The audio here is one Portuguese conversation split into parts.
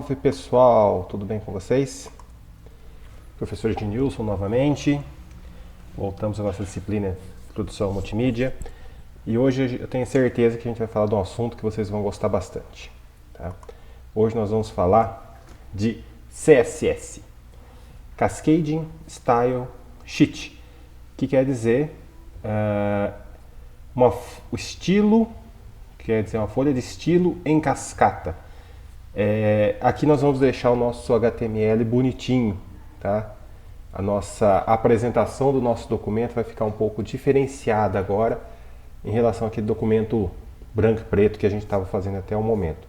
Salve pessoal, tudo bem com vocês? Professor Ednilson novamente. Voltamos à nossa disciplina de produção multimídia e hoje eu tenho certeza que a gente vai falar de um assunto que vocês vão gostar bastante. Tá? Hoje nós vamos falar de CSS, Cascading Style Sheet, que quer dizer o estilo, quer dizer uma folha de estilo em cascata. Aqui nós vamos deixar o nosso HTML bonitinho, tá? A nossa apresentação do nosso documento vai ficar um pouco diferenciada agora em relação àquele documento branco e preto que a gente estava fazendo até o momento.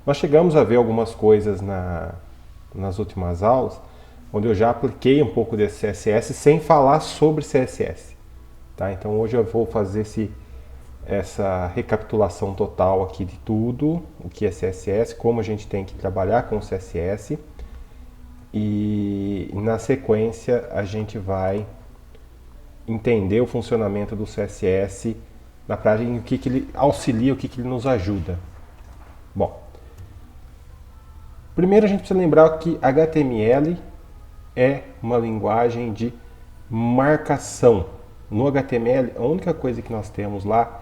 Nós chegamos a ver algumas coisas nas últimas aulas, onde eu já apliquei um pouco desse CSS sem falar sobre CSS. Tá? Então hoje eu vou fazer essa recapitulação total aqui de tudo, o que é CSS, como a gente tem que trabalhar com o CSS, e na sequência a gente vai entender o funcionamento do CSS na prática, o que ele auxilia, o que ele nos ajuda. Bom, primeiro a gente precisa lembrar que HTML é uma linguagem de marcação. No HTML, a única coisa que nós temos lá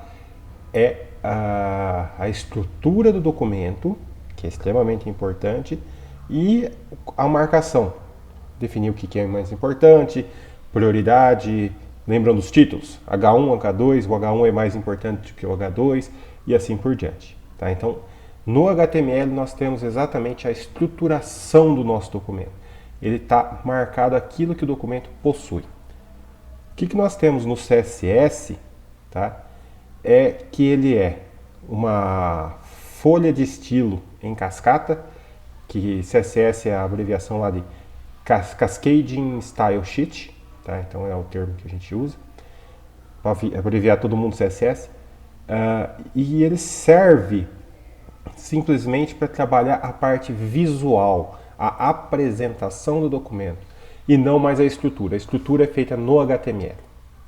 é a estrutura do documento, que é extremamente importante, e a marcação. Definir o que é mais importante, prioridade, lembram dos títulos, H1, H2, o H1 é mais importante do que o H2 e assim por diante. Tá? Então, no HTML nós temos exatamente a estruturação do nosso documento. Ele está marcado aquilo que o documento possui. O que nós temos no CSS, tá? É que ele é uma folha de estilo em cascata, que CSS é a abreviação lá de Cascading Style Sheet, tá? Então é o termo que a gente usa para abreviar todo mundo CSS, e ele serve simplesmente para trabalhar a parte visual, a apresentação do documento, e não mais a estrutura. A estrutura é feita no HTML.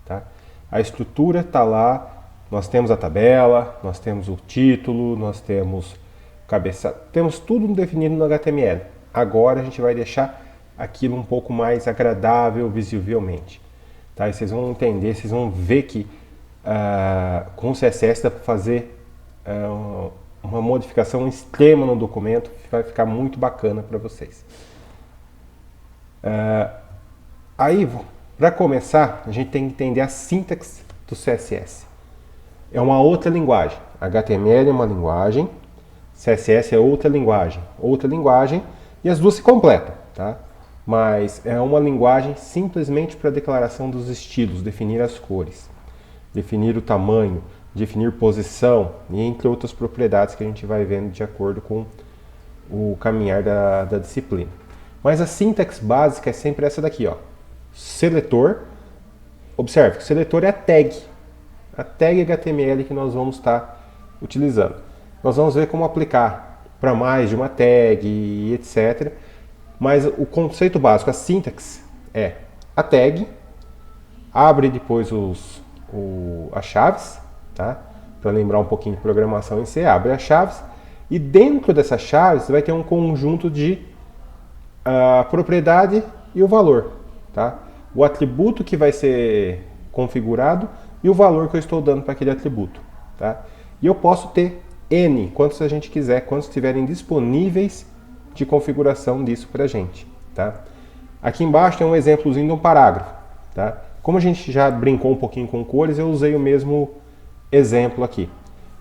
Tá? A estrutura está lá, nós temos a tabela, nós temos o título, nós temos cabeçalho, temos tudo definido no HTML. Agora a gente vai deixar aquilo um pouco mais agradável visivelmente. Tá? E vocês vão entender, vocês vão ver que com o CSS dá para fazer uma modificação extrema no documento, que vai ficar muito bacana para vocês. Aí, para começar, a gente tem que entender a sintaxe do CSS. É uma outra linguagem. HTML é uma linguagem, CSS é outra linguagem, e as duas se completam, tá? Mas é uma linguagem simplesmente para a declaração dos estilos, definir as cores, definir o tamanho, definir posição, e entre outras propriedades que a gente vai vendo de acordo com o caminhar da disciplina. Mas a sintaxe básica é sempre essa daqui, ó. Seletor. Observe que o seletor é a tag HTML que nós vamos estar utilizando. Nós vamos ver como aplicar para mais de uma tag, etc. Mas o conceito básico, a sintaxe é a tag, abre depois as chaves, tá? Para lembrar um pouquinho de programação em C, abre as chaves, e dentro dessas chaves vai ter um conjunto de propriedade e o valor, tá? O atributo que vai ser configurado e o valor que eu estou dando para aquele atributo, tá? E eu posso ter N, quantos a gente quiser, quantos estiverem disponíveis de configuração disso para a gente, tá? Aqui embaixo tem um exemplozinho de um parágrafo, tá? Como a gente já brincou um pouquinho com cores, eu usei o mesmo exemplo aqui.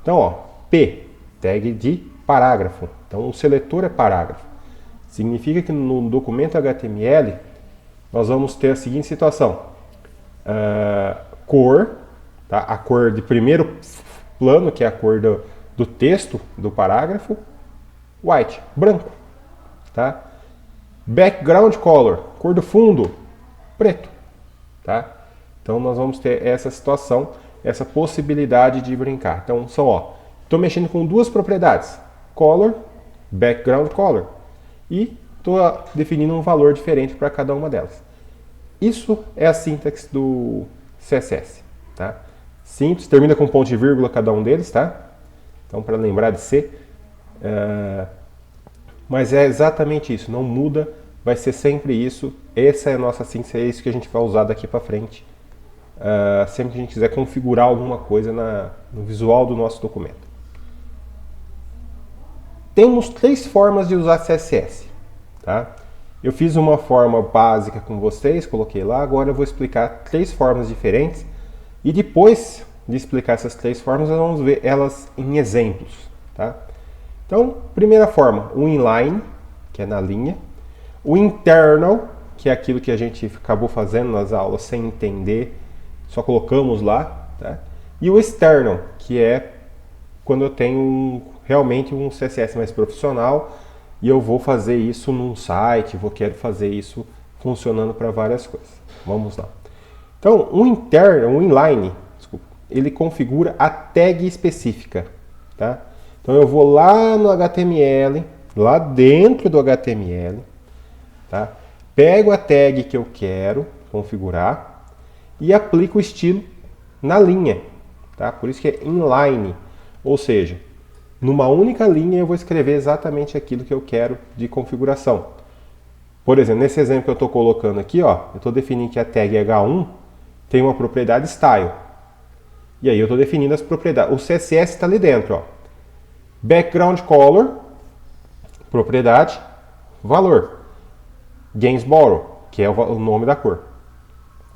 Então, ó, P, tag de parágrafo. Então, o seletor é parágrafo. Significa que no documento HTML nós vamos ter a seguinte situação. Cor, tá? A cor de primeiro plano, que é a cor do texto do parágrafo, white, branco. Tá? Background color, cor do fundo, preto. Tá? Então nós vamos ter essa situação, essa possibilidade de brincar. Então estou mexendo com duas propriedades, color, background color, e estou definindo um valor diferente para cada uma delas. Isso é a sintaxe do CSS. Tá? Simples, termina com ponto e vírgula cada um deles, tá? Então, para lembrar de ser, mas é exatamente isso, não muda, vai ser sempre isso. Essa é a nossa síntese, é isso que a gente vai usar daqui para frente. Sempre que a gente quiser configurar alguma coisa no visual do nosso documento. Temos 3 formas de usar CSS. Tá? Eu fiz uma forma básica com vocês, coloquei lá, agora eu vou explicar 3 formas diferentes. E depois de explicar essas 3 formas, nós vamos ver elas em exemplos. Tá? Então, primeira forma, o inline, que é na linha. O internal, que é aquilo que a gente acabou fazendo nas aulas sem entender, só colocamos lá. Tá? E o external, que é quando eu tenho realmente um CSS mais profissional e eu vou fazer isso num site, quero fazer isso funcionando para várias coisas. Vamos lá. Então, o inline, desculpa, ele configura a tag específica. Tá? Então, eu vou lá no HTML, lá dentro do HTML, tá? Pego a tag que eu quero configurar e aplico o estilo na linha. Tá? Por isso que é inline, ou seja, numa única linha eu vou escrever exatamente aquilo que eu quero de configuração. Por exemplo, nesse exemplo que eu estou colocando aqui, ó, eu estou definindo que a tag H1 tem uma propriedade style. E aí eu estou definindo as propriedades. O CSS está ali dentro. Ó. Background color, propriedade, valor. Gainsborough, que é o nome da cor.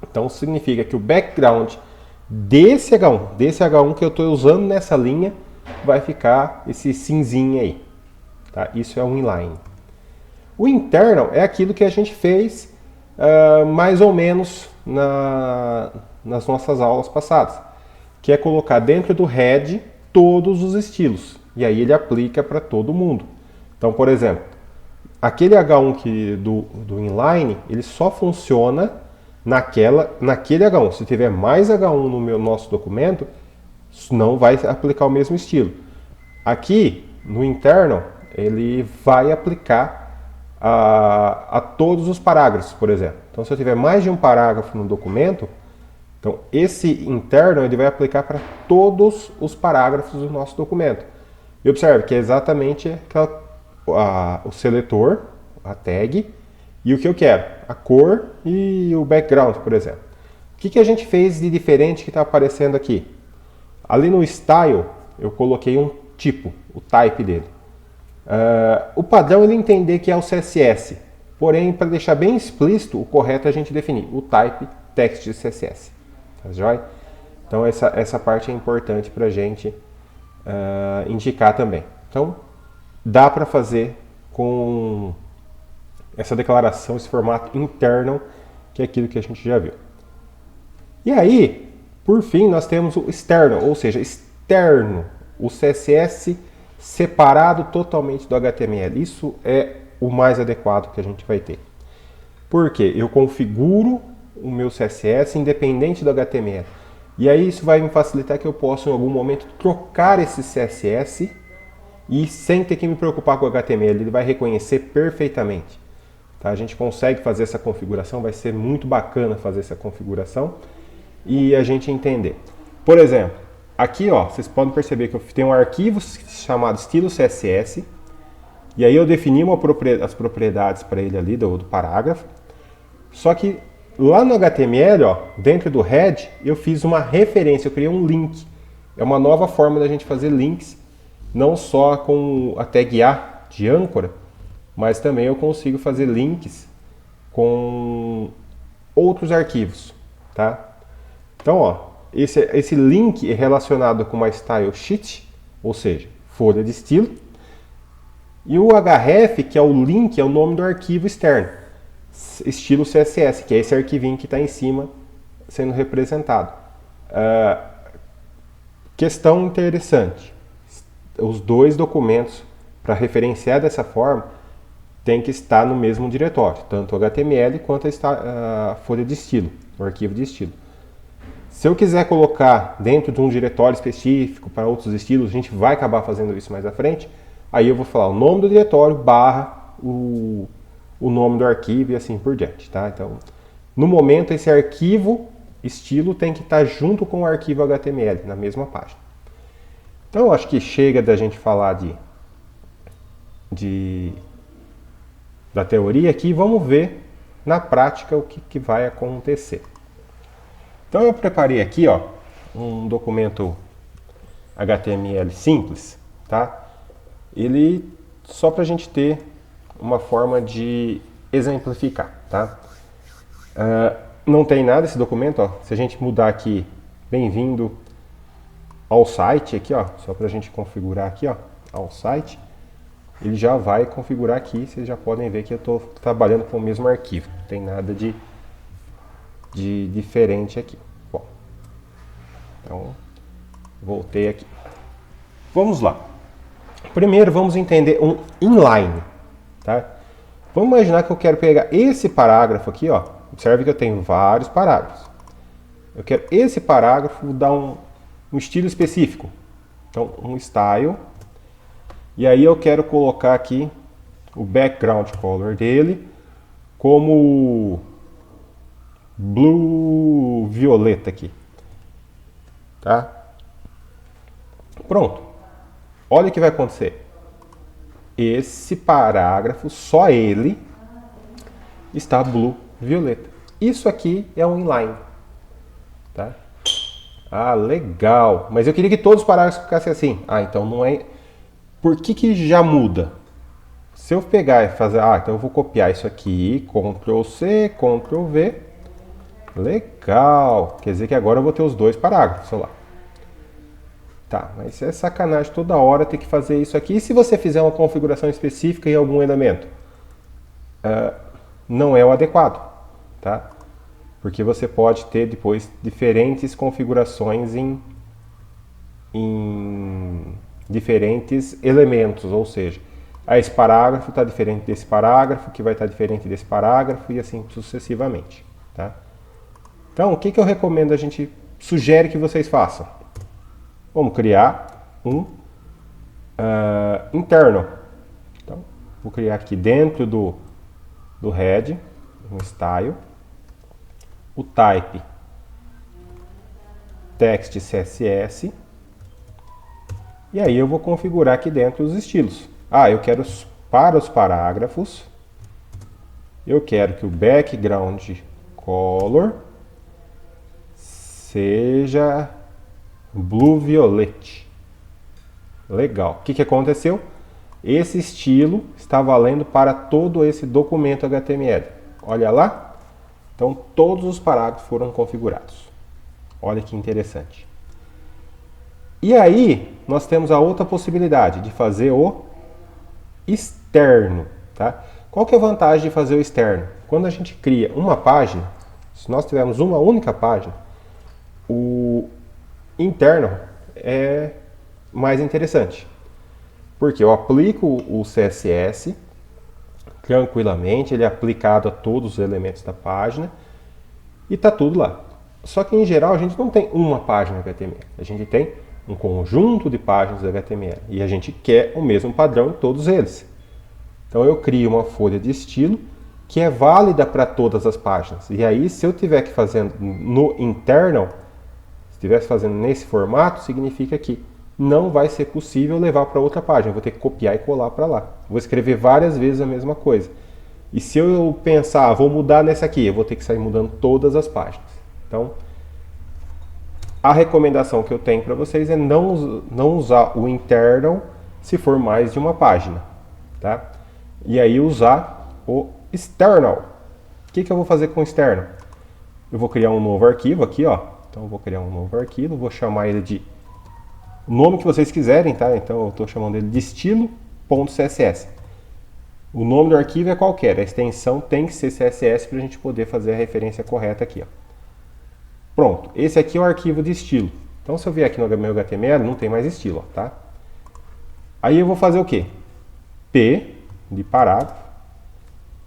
Então significa que o background desse H1 que eu estou usando nessa linha, vai ficar esse cinzinho aí. Tá? Isso é um inline. O internal é aquilo que a gente fez mais ou menos nas nossas aulas passadas, que é colocar dentro do head todos os estilos. E aí ele aplica para todo mundo. Então, por exemplo, aquele H1 do inline, ele só funciona naquele H1. Se tiver mais H1 no nosso documento, não vai aplicar o mesmo estilo. Aqui, no internal, ele vai aplicar a todos os parágrafos, por exemplo. Então, se eu tiver mais de um parágrafo no documento, então esse internal ele vai aplicar para todos os parágrafos do nosso documento. E observe que é exatamente o seletor, a tag, e o que eu quero, a cor e o background, por exemplo. O que a gente fez de diferente que está aparecendo aqui? Ali no style, eu coloquei um tipo, o type dele. O padrão ele entender que é o CSS, porém, para deixar bem explícito, o correto é a gente definir o type text de CSS. Tá joia? Então, essa parte é importante para a gente indicar também. Então, dá para fazer com essa declaração, esse formato internal, que é aquilo que a gente já viu. E aí, por fim, nós temos o external, ou seja, externo, o CSS separado totalmente do HTML. Isso é o mais adequado que a gente vai ter. Por quê? Eu configuro o meu CSS independente do HTML. E aí isso vai me facilitar que eu possa em algum momento trocar esse CSS e sem ter que me preocupar com o HTML. Ele vai reconhecer perfeitamente. Tá? A gente consegue fazer essa configuração, vai ser muito bacana fazer essa configuração e a gente entender. Por exemplo, aqui ó, vocês podem perceber que eu tenho um arquivo chamado estilo CSS e aí eu defini as propriedades para ele ali do parágrafo. Só que lá no HTML, ó, dentro do head, eu fiz uma referência, eu criei um link. É uma nova forma da gente fazer links, não só com a tag A de âncora, mas também eu consigo fazer links com outros arquivos, tá? Então, ó, esse link é relacionado com uma style sheet, ou seja, folha de estilo, e o href, que é o link, é o nome do arquivo externo, estilo CSS, que é esse arquivinho que está em cima sendo representado. Questão interessante, os dois documentos, para referenciar dessa forma, tem que estar no mesmo diretório, tanto o HTML quanto a folha de estilo, o arquivo de estilo. Se eu quiser colocar dentro de um diretório específico para outros estilos, a gente vai acabar fazendo isso mais à frente, aí eu vou falar o nome do diretório barra o nome do arquivo e assim por diante. Tá? Então, no momento, esse arquivo estilo tem que estar junto com o arquivo HTML, na mesma página. Então, acho que chega da gente falar de da teoria aqui e vamos ver na prática o que vai acontecer. Então eu preparei aqui, ó, um documento HTML simples, tá? Ele só para a gente ter uma forma de exemplificar, tá? Não tem nada esse documento, ó. Se a gente mudar aqui, bem-vindo ao site aqui, ó, só para a gente configurar aqui, ó, ao site, ele já vai configurar aqui. Vocês já podem ver que eu estou trabalhando com o mesmo arquivo, não tem nada de diferente aqui. Bom, então voltei aqui. Vamos lá. Primeiro vamos entender um inline, tá? Vamos imaginar que eu quero pegar esse parágrafo aqui, ó. Observe que eu tenho vários parágrafos. Eu quero esse parágrafo dar um estilo específico. Então, um style. E aí eu quero colocar aqui o background color dele como blue violeta aqui. Tá? Pronto. Olha o que vai acontecer. Esse parágrafo, só ele, está blue violeta. Isso aqui é um inline. Tá? Ah, legal. Mas eu queria que todos os parágrafos ficassem assim. Ah, então não é... Por que já muda? Se eu pegar e fazer... Ah, então eu vou copiar isso aqui. Ctrl+C, Ctrl+V. Legal. Quer dizer que agora eu vou ter os dois parágrafos. Olha lá. Tá, mas é sacanagem toda hora ter que fazer isso aqui. E se você fizer uma configuração específica em algum elemento? Não é o adequado, tá? Porque você pode ter depois diferentes configurações em diferentes elementos, ou seja, esse parágrafo está diferente desse parágrafo, que vai estar diferente desse parágrafo e assim sucessivamente, tá? Então, o que eu recomendo, a gente sugere que vocês façam? Vamos criar um internal. Então, vou criar aqui dentro do head, um style, o type text CSS, e aí eu vou configurar aqui dentro os estilos. Ah, eu quero para os parágrafos, eu quero que o background color seja blue violet. Legal. O que aconteceu? Esse estilo está valendo para todo esse documento HTML. Olha lá. Então, todos os parágrafos foram configurados. Olha que interessante. E aí, nós temos a outra possibilidade de fazer o externo. Tá? Qual que é a vantagem de fazer o externo? Quando a gente cria uma página, se nós tivermos uma única página, o interno é mais interessante. Porque eu aplico o CSS tranquilamente, ele é aplicado a todos os elementos da página e está tudo lá. Só que em geral a gente não tem uma página HTML, a gente tem um conjunto de páginas HTML e a gente quer o mesmo padrão em todos eles. Então eu crio uma folha de estilo que é válida para todas as páginas. E aí, se eu tiver que fazer no internal, se estivesse fazendo nesse formato, significa que não vai ser possível levar para outra página. Eu vou ter que copiar e colar para lá. Vou escrever várias vezes a mesma coisa. E se eu pensar, vou mudar nessa aqui, eu vou ter que sair mudando todas as páginas. Então, a recomendação que eu tenho para vocês é não usar o internal se for mais de uma página. Tá? E aí usar o external. O que eu vou fazer com o external? Eu vou criar um novo arquivo aqui, ó. Então eu vou criar um novo arquivo, vou chamar ele de o nome que vocês quiserem, tá? Então eu estou chamando ele de estilo.css. O nome do arquivo é qualquer, a extensão tem que ser CSS para a gente poder fazer a referência correta aqui, ó. Pronto, esse aqui é o arquivo de estilo. Então se eu vier aqui no meu HTML, não tem mais estilo, ó, tá? Aí eu vou fazer o quê? P de parágrafo.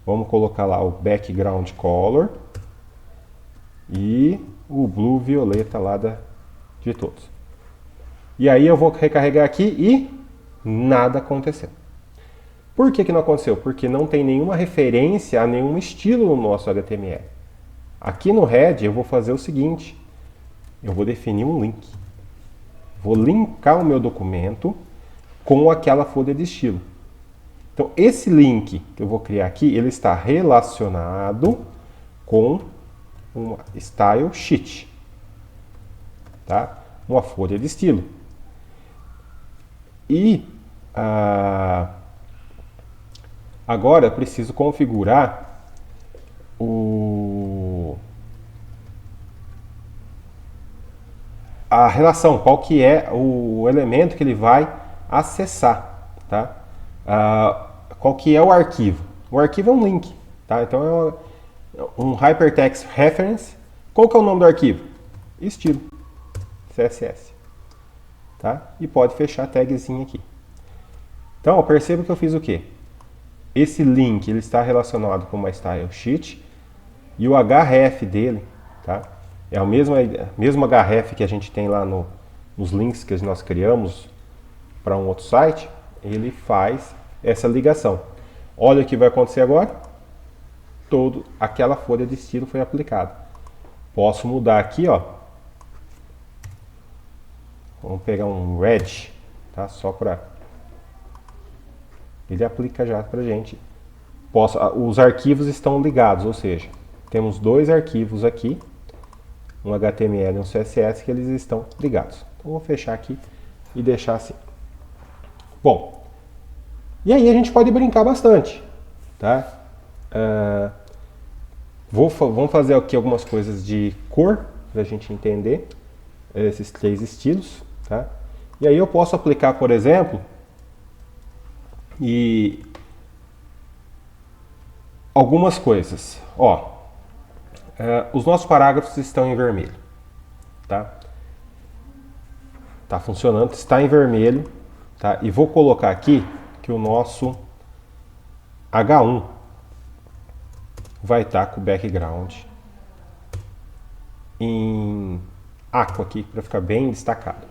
Vamos colocar lá o background color e o blue violeta lá de todos. E aí eu vou recarregar aqui e nada aconteceu. Por que não aconteceu? Porque não tem nenhuma referência a nenhum estilo no nosso HTML. Aqui no head eu vou fazer o seguinte, eu vou definir um link. Vou linkar o meu documento com aquela folha de estilo. Então, esse link que eu vou criar aqui, ele está relacionado com uma style sheet, tá? Uma folha de estilo. E agora eu preciso configurar a relação, qual que é o elemento que ele vai acessar, tá? Qual que é o arquivo? O arquivo é um link, tá? Então é um Hypertext Reference. Qual que é o nome do arquivo? Estilo CSS, tá? E pode fechar a tagzinha aqui. Então, perceba que eu fiz o quê? Esse link ele está relacionado com uma style sheet e o href dele, tá? É o mesmo href que a gente tem lá nos links que nós criamos para um outro site. Ele faz essa ligação. Olha o que vai acontecer agora. Aquela folha de estilo foi aplicada. Posso mudar aqui, ó. Vamos pegar um red, tá? Só para ele aplica já para gente. Os arquivos estão ligados, ou seja, temos dois arquivos aqui, um HTML e um CSS, que eles estão ligados. Então vou fechar aqui e deixar assim. Bom, e aí a gente pode brincar bastante, tá? Vamos fazer aqui algumas coisas de cor para a gente entender esses três estilos, tá? E aí eu posso aplicar, por exemplo, e algumas coisas. Ó, os nossos parágrafos estão em vermelho, tá? Tá funcionando, está em vermelho, tá? E vou colocar aqui que o nosso H1 vai estar com o background em aqua aqui, para ficar bem destacado.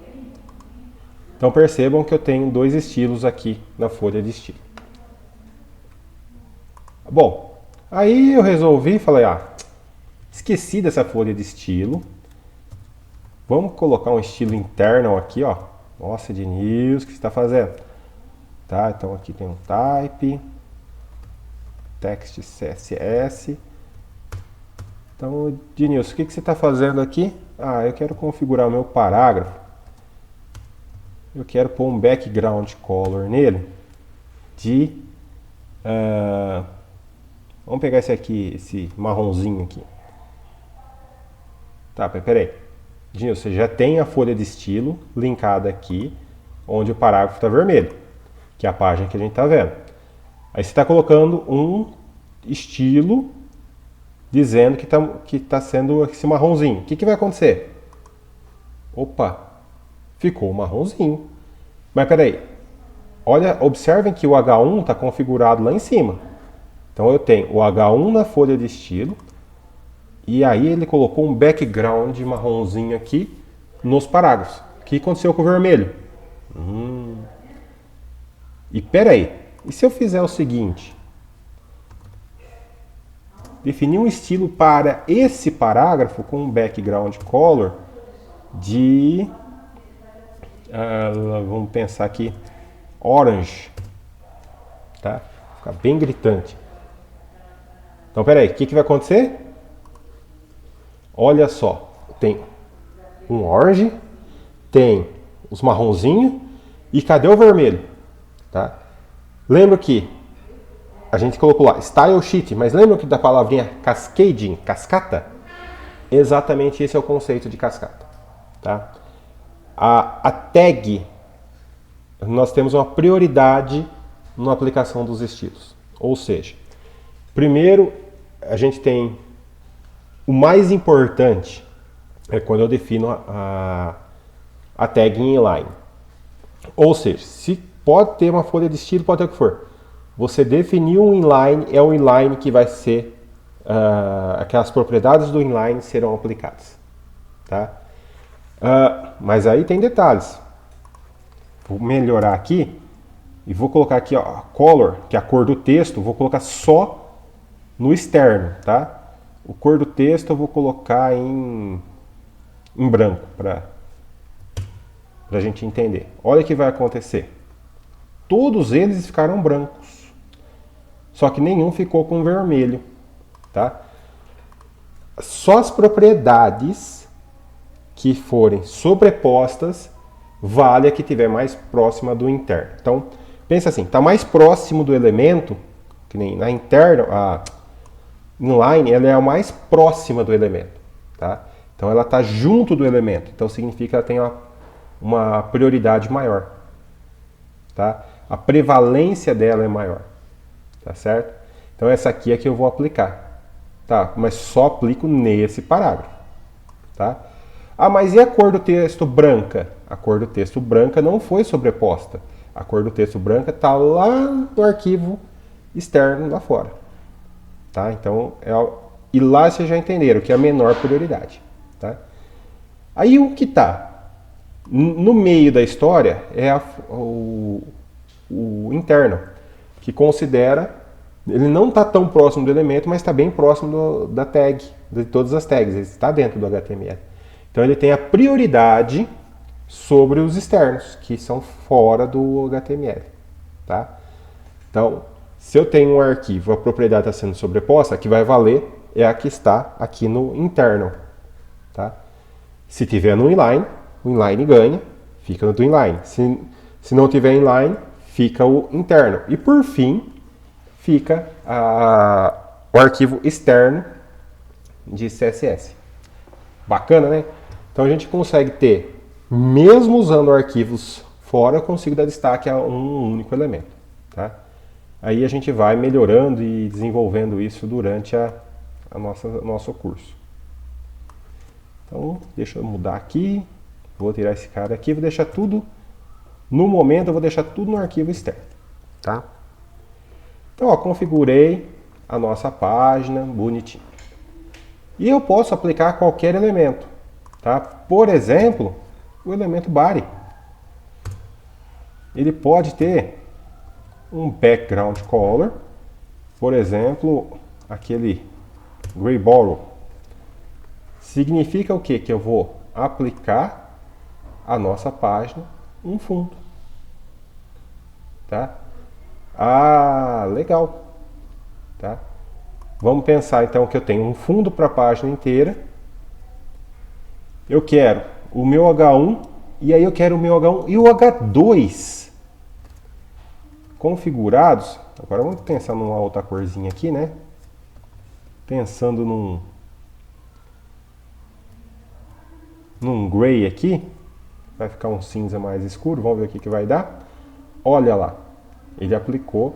Então percebam que eu tenho dois estilos aqui na folha de estilo. Bom, aí eu resolvi, falei, esqueci dessa folha de estilo. Vamos colocar um estilo interno aqui, ó. Nossa, Ednilson, o que você está fazendo? Tá, então aqui tem um type, text CSS. Então, Ednilson, o que você está fazendo aqui? Eu quero configurar o meu parágrafo. Eu quero pôr um background color nele de... vamos pegar esse aqui, esse marronzinho aqui. Tá, peraí. Ednilson, você já tem a folha de estilo linkada aqui, onde o parágrafo está vermelho, que é a página que a gente está vendo. Aí você está colocando um estilo dizendo que tá sendo esse marronzinho. O que vai acontecer? Opa, ficou marronzinho. Mas peraí, observem que o H1 está configurado lá em cima. Então eu tenho o H1 na folha de estilo, e aí ele colocou um background marronzinho aqui nos parágrafos. O que aconteceu com o vermelho? E peraí, e se eu fizer o seguinte? Definir um estilo para esse parágrafo com um background color de... vamos pensar aqui, orange, tá? Fica bem gritante. Então, peraí, o que vai acontecer? Olha só, tem um orange, tem os marronzinhos, e cadê o vermelho? Tá? Lembra que a gente colocou lá style sheet, mas lembra que da palavrinha cascading, cascata? Exatamente esse é o conceito de cascata, tá? A tag, nós temos uma prioridade na aplicação dos estilos. Ou seja, primeiro a gente tem o mais importante é quando eu defino a tag em inline. Ou seja, se pode ter uma folha de estilo, pode ter o que for. Você definiu um inline, é o inline que vai ser, aquelas propriedades do inline serão aplicadas, tá? Mas aí tem detalhes. Vou melhorar aqui e vou colocar aqui, ó, a color, que é a cor do texto, vou colocar só no externo, tá? O cor do texto eu vou colocar em branco, para a gente entender. Olha o que vai acontecer. Todos eles ficaram brancos. só que nenhum ficou com vermelho, tá? Só as propriedades que forem sobrepostas vale a que estiver mais próxima do interno. Então, pensa assim, está mais próximo do elemento, que nem na interna, a inline, ela é a mais próxima do elemento, tá? Então, ela está junto do elemento, então significa que ela tem uma prioridade maior, tá? A prevalência dela é maior, tá certo? Então, essa aqui é que eu vou aplicar, tá? Mas só aplico nesse parágrafo, tá? Ah, mas e a cor do texto branca? A cor do texto branca não foi sobreposta. A cor do texto branca está lá no arquivo externo lá fora. Tá? Então, e lá vocês já entenderam que é a menor prioridade. Tá? Aí o que está no meio da história é o interno, que considera, ele não está tão próximo do elemento, mas está bem próximo da tag, de todas as tags, ele está dentro do HTML. Então ele tem a prioridade sobre os externos, que são fora do HTML. Tá? Então, se eu tenho um arquivo, a propriedade está sendo sobreposta, a que vai valer é a que está aqui no interno. Tá? Se tiver no inline, o inline ganha, fica no do inline. Se não tiver inline, fica o interno. E por fim, fica o arquivo externo de CSS. Bacana, né? Então a gente consegue ter, mesmo usando arquivos fora, eu consigo dar destaque a um único elemento. Tá? Aí a gente vai melhorando e desenvolvendo isso durante nosso curso. Então, deixa eu mudar aqui. Vou tirar esse cara aqui, vou deixar tudo, no momento eu vou deixar tudo no arquivo externo. Tá? Então, ó, configurei a nossa página bonitinho. E eu posso aplicar qualquer elemento. Tá? Por exemplo, o elemento body. Ele pode ter um background color, por exemplo, aquele gray borrow. Significa o quê? Que eu vou aplicar a nossa página um fundo. Tá? Ah, legal. Tá? Vamos pensar então que eu tenho um fundo para a página inteira. Eu quero o meu H1 e aí eu quero o meu H1 e o H2 configurados. Agora vamos pensar numa outra corzinha aqui, né? Pensando num gray aqui. Vai ficar um cinza mais escuro. Vamos ver o que vai dar. Olha lá. Ele aplicou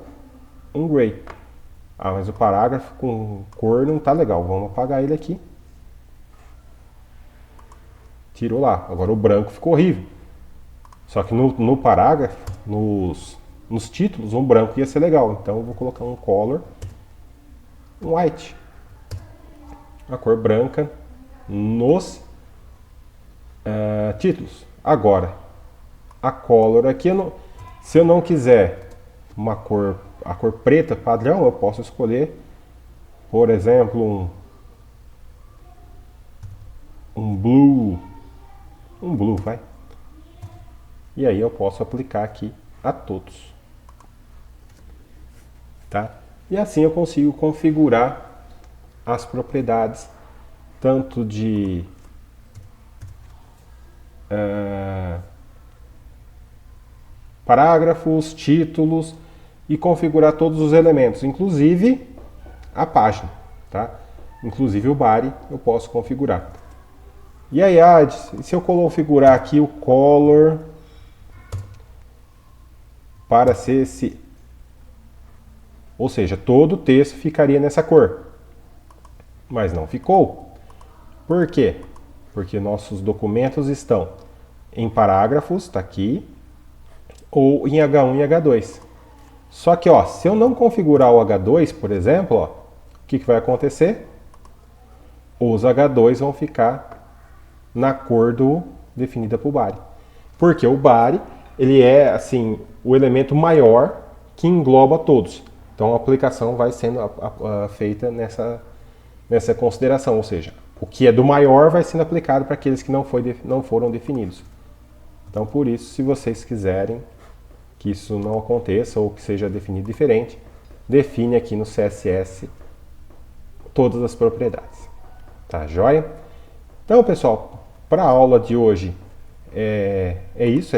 um gray. Ah, mas o parágrafo com cor não tá legal. Vamos apagar ele aqui. Tirou lá. Agora o branco ficou horrível. Só que no parágrafo, nos títulos, um branco ia ser legal. Então eu vou colocar um color, um white. A cor branca nos títulos. Agora, a color aqui, se eu não quiser a cor preta padrão, eu posso escolher, por exemplo, um blue. Um blue, vai. E aí eu posso aplicar aqui a todos. Tá? E assim eu consigo configurar as propriedades tanto de parágrafos, títulos e configurar todos os elementos, inclusive a página, tá? Inclusive o body eu posso configurar. E aí, se eu configurar aqui o color para ser esse, ou seja, todo o texto ficaria nessa cor, mas não ficou. Por quê? Porque nossos documentos estão em parágrafos, está aqui, ou em H1 e H2. Só que, ó, se eu não configurar o H2, por exemplo, ó, o que vai acontecer? Os H2 vão ficar na cor definida para o body. Porque o body, ele é assim, o elemento maior que engloba todos. Então a aplicação vai sendo feita nessa consideração, ou seja, o que é do maior vai sendo aplicado para aqueles que não foram definidos. Então por isso, se vocês quiserem que isso não aconteça ou que seja definido diferente, define aqui no CSS todas as propriedades. Tá joia? Então, pessoal, para a aula de hoje é isso.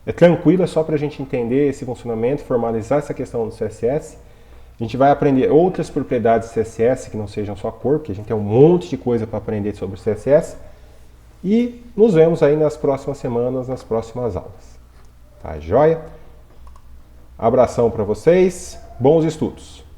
É tranquilo, é só para a gente entender esse funcionamento, formalizar essa questão do CSS. A gente vai aprender outras propriedades do CSS que não sejam só cor, porque a gente tem um monte de coisa para aprender sobre o CSS. E nos vemos aí nas próximas semanas, nas próximas aulas. Tá joia? Abração para vocês, bons estudos!